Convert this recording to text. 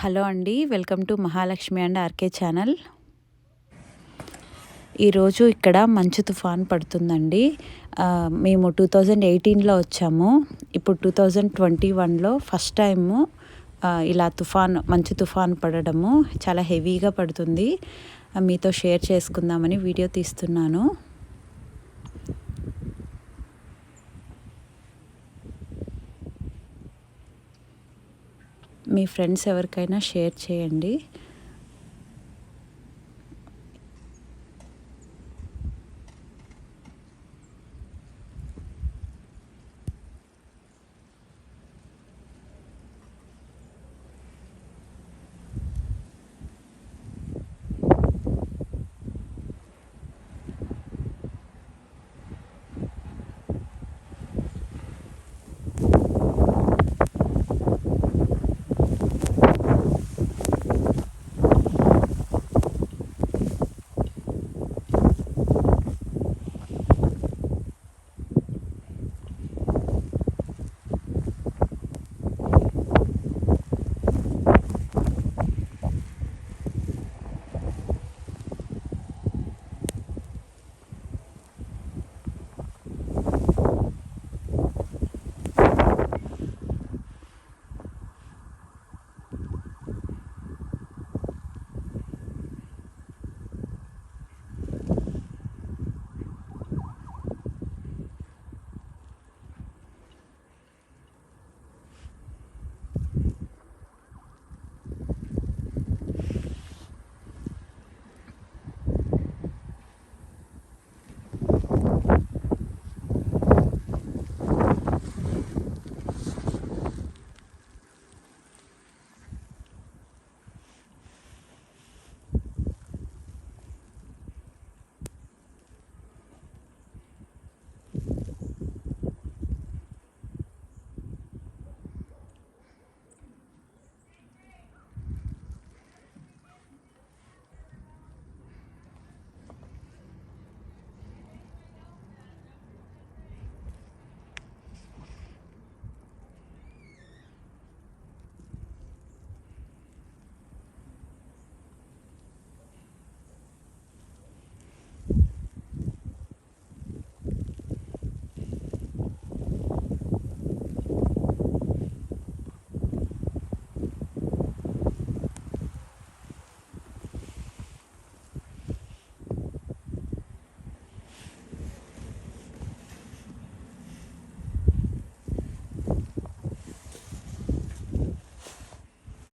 Hello అండి, welcome to Mahalakshmi and RK channel. ఈరోజు ఇక్కడ మంచు తుఫాన్ పడుతుందండి. మేము 2018లో వచ్చాము. ఇప్పుడు 2021లో ఫస్ట్ టైము ఇలా మంచు తుఫాన్ పడడము చాలా హెవీగా పడుతుంది. మీతో షేర్ చేసుకుందామని వీడియో తీస్తున్నాను. మీ ఫ్రెండ్స్ ఎవరికైనా షేర్ చేయండి.